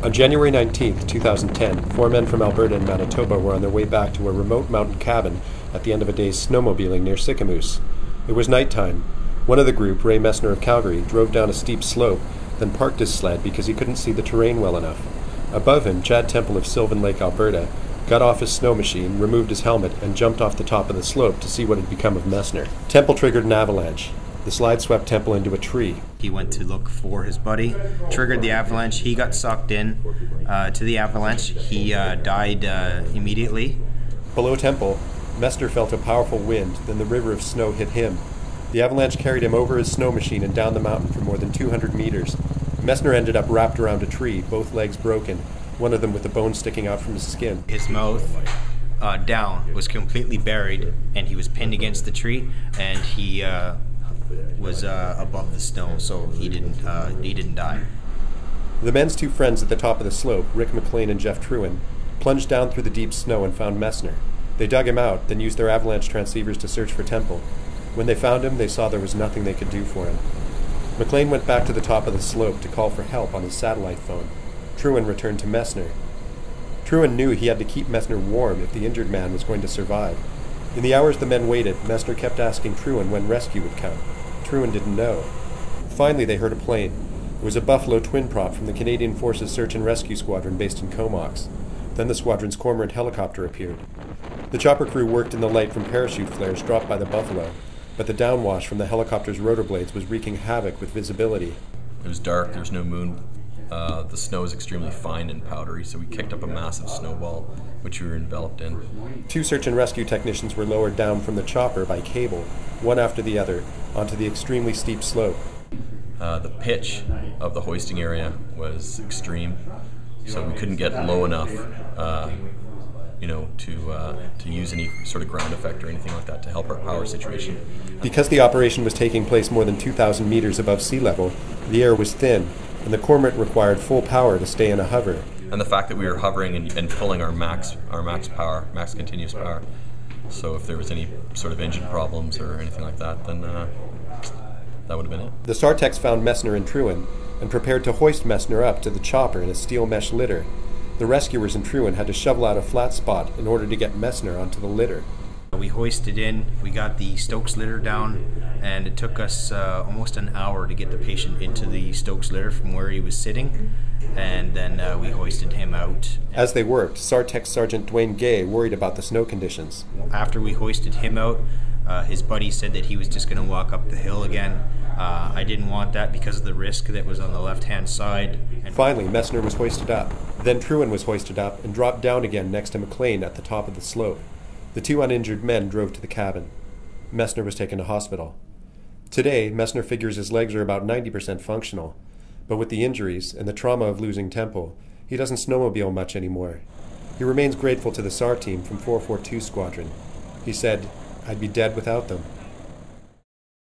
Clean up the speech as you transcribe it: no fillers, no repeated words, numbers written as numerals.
On January 19, 2010, 4 men from Alberta and Manitoba were on their way back to a remote mountain cabin at the end of a day's snowmobiling near Sicamous. It was nighttime. One of the group, Ray Messner of Calgary, drove down a steep slope, then parked his sled because he couldn't see the terrain well enough. Above him, Chad Temple of Sylvan Lake, Alberta, got off his snow machine, removed his helmet, and jumped off the top of the slope to see what had become of Messner. Temple triggered an avalanche. The slide swept Temple into a tree. He went to look for his buddy, triggered the avalanche. He got sucked in to the avalanche. He died immediately. Below Temple, Messner felt a powerful wind, then the river of snow hit him. The avalanche carried him over his snow machine and down the mountain for more than 200 meters. Messner ended up wrapped around a tree, both legs broken, one of them with a bone sticking out from his skin. His mouth down was completely buried, and he was pinned against the tree, and he was above the snow, so he didn't die. The men's two friends at the top of the slope, Rick McLean and Jeff Trewin, plunged down through the deep snow and found Messner. They dug him out, then used their avalanche transceivers to search for Temple. When they found him, they saw there was nothing they could do for him. McLean went back to the top of the slope to call for help on his satellite phone. Trewin returned to Messner. Trewin knew he had to keep Messner warm if the injured man was going to survive. In the hours the men waited, Messner kept asking Trewin when rescue would come. Trewin didn't know. Finally, they heard a plane. It was a Buffalo twin prop from the Canadian Forces Search and Rescue Squadron based in Comox. Then the squadron's cormorant helicopter appeared. The chopper crew worked in the light from parachute flares dropped by the Buffalo, but the downwash from the helicopter's rotor blades was wreaking havoc with visibility. It was dark, there was no moon. The snow was extremely fine and powdery, so we kicked up a massive snowball, which we were enveloped in. 2 search and rescue technicians were lowered down from the chopper by cable, one after the other, onto the extremely steep slope. The pitch of the hoisting area was extreme, so we couldn't get low enough to use any sort of ground effect or anything like that to help our power situation. Because the operation was taking place more than 2,000 meters above sea level, the air was thin, and the cormorant required full power to stay in a hover. And the fact that we were hovering and pulling our max power, max continuous power, so if there was any sort of engine problems or anything like that, then that would have been it. The SARTECs found Messner and Trewin and prepared to hoist Messner up to the chopper in a steel mesh litter. The rescuers and Trewin had to shovel out a flat spot in order to get Messner onto the litter. We hoisted in, we got the Stokes litter down, and it took us almost an hour to get the patient into the Stokes litter from where he was sitting, and then we hoisted him out. As they worked, SARTEC Sergeant Dwayne Gay worried about the snow conditions. After we hoisted him out, his buddy said that he was just going to walk up the hill again. I didn't want that because of the risk that was on the left-hand side. And finally, Messner was hoisted up. Then Trewin was hoisted up and dropped down again next to McLean at the top of the slope. The 2 uninjured men drove to the cabin. Messner was taken to hospital. Today, Messner figures his legs are about 90% functional, but with the injuries and the trauma of losing Temple, he doesn't snowmobile much anymore. He remains grateful to the SAR team from 442 Squadron. He said, "I'd be dead without them."